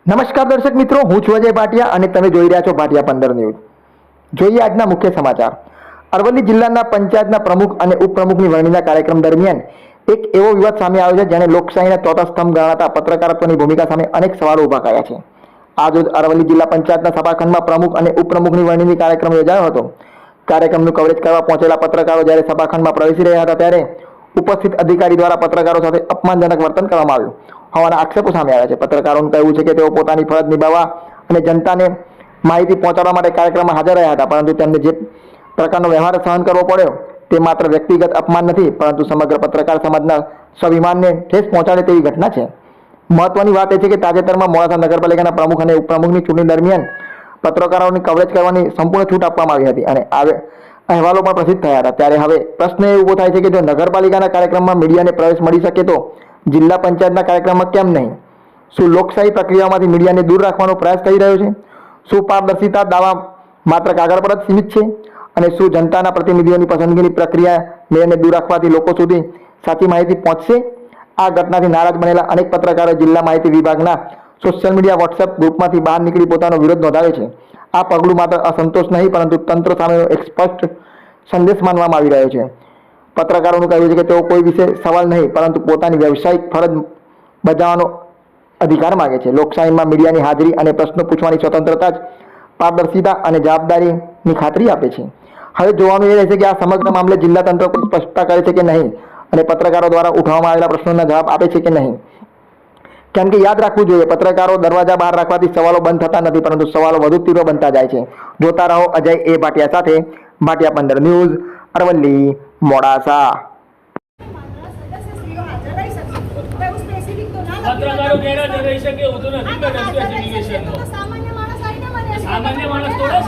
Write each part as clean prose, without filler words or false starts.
નમસ્કાર દર્શક મિત્રો, હું છું અજય ભાટિયા અને તમે જોઈ રહ્યા છો ભાટિયા 15 ન્યૂઝ। જોઈએ આજના મુખ્ય સમાચાર। અરવલ્લી જિલ્લાના પંચાયતના પ્રમુખ અને ઉપપ્રમુખની વરણીના કાર્યક્રમ દરમિયાન એક એવો વિવાદ સામે આવ્યો છે જેણે લોકશાહીના ચોથા સ્તંભ ગણાતા પત્રકારત્વની ભૂમિકા સામે અનેક સવાલો ઊભા કર્યા છે। આજરોજ અરવલ્લી જિલ્લા પંચાયતના સભાખંડમાં પ્રમુખ અને ઉપપ્રમુખની વરણીની કાર્યક્રમ યોજાયો હતો। કાર્યક્રમનું કવરેજ કરવા પહોંચેલા પત્રકારો જ્યારે સભાખંડમાં પ્રવેશી રહ્યા હતા ત્યારે ઉપસ્થિત અધિકારી દ્વારા પત્રકારો સાથે અપમાનજનક વર્તન કરવામાં આવ્યું હોવાના આક્ષેપો સામે આવ્યા છે। પત્રકારોનું કહેવું છે કે તેઓ પોતાની ફરજ નિભાવવા અને જનતાને માહિતી પહોંચાડવા માટે કાર્યક્રમમાં હાજર રહ્યા હતા, પરંતુ તેમને જે પ્રકારનો વ્યવહાર સહન કરવો પડ્યો તે માત્ર વ્યક્તિગત અપમાન નથી, પરંતુ સમગ્ર પત્રકાર સમાજના સ્વાભિમાનને ઠેસ પહોંચાડે તેવી ઘટના છે। મહત્વની વાત એ છે કે તાજેતરમાં મોડાસા નગરપાલિકાના પ્રમુખ અને ઉપપ્રમુખની ચૂંટણી દરમિયાન પત્રકારોની કવરેજ કરવાની સંપૂર્ણ છૂટ આપવામાં આવી હતી અને અહેવાલો પણ પ્રસિદ્ધ થયા હતા। ત્યારે હવે પ્રશ્ન એ ઊભો થાય છે કે જો નગરપાલિકાના કાર્યક્રમમાં મીડિયાને પ્રવેશ મળી શકે તો જિલ્લા પંચાયતના કાર્યક્રમમાં કેમ નહીં? શું લોકશાહી પ્રક્રિયામાંથી મીડિયાને દૂર રાખવાનો પ્રયાસ થઈ રહ્યો છે? શું પારદર્શિતા દાવા માત્ર કાગળ પર જ સીમિત છે? અને શું જનતાના પ્રતિનિધિઓની પસંદગીની પ્રક્રિયા મીડિયાને દૂર રાખવાથી લોકો સુધી સાચી માહિતી પહોંચશે? આ ઘટનાથી નારાજ બનેલા અનેક પત્રકારોએ જિલ્લા માહિતી વિભાગના સોશિયલ મીડિયા વોટ્સએપ ગ્રુપમાંથી બહાર નીકળી પોતાનો વિરોધ નોંધાવ્યો છે। આ પગલું માત્ર અસંતોષ નહીં, પરંતુ તંત્ર સામેનો એક સ્પષ્ટ સંદેશ માનવામાં આવી રહ્યો છે। પત્રકારોનું કહેવું છે કે તેઓ કોઈ વિશે સવાલ નહીં, પરંતુ પોતાની વ્યવસાયિક ફરજ બજાવવાનો અધિકાર માગે છે। લોકશાહીમાં મીડિયાની હાજરી અને પ્રશ્નો પૂછવાની સ્વતંત્રતા જ પારદર્શિતા અને જવાબદારીની ખાતરી આપે છે। હવે જોવાનું એ રહેશે કે આ સમગ્ર મામલે જિલ્લા તંત્ર કોઈ સ્પષ્ટતા કરે છે કે નહીં અને પત્રકારો દ્વારા ઉઠાવવામાં આવેલા પ્રશ્નોના જવાબ આપે છે કે નહીં। કેમ કે યાદ રાખવું જોઈએ, પત્રકારો દરવાજા બહાર રાખવાથી સવાલો બંધ થતા નથી, પરંતુ સવાલો વધુ તીવ્ર બનતા જાય છે। જોતા રહો અજય એ ભાટિયા સાથે, ભાટિયા 15 ન્યૂઝ, અરવલ્લી, મોડાસા। પત્રકારો ગેરહાજર રહી શકે એવું તો નથી કે સ્પેસિફિકેશનનો સામાન્ય માણસ થોડા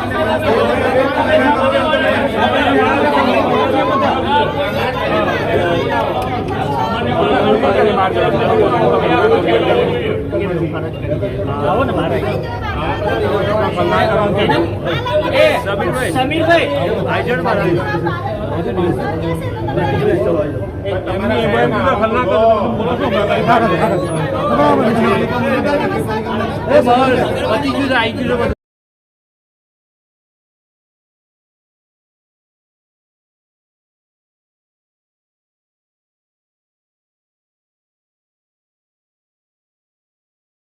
સમીરભાઈ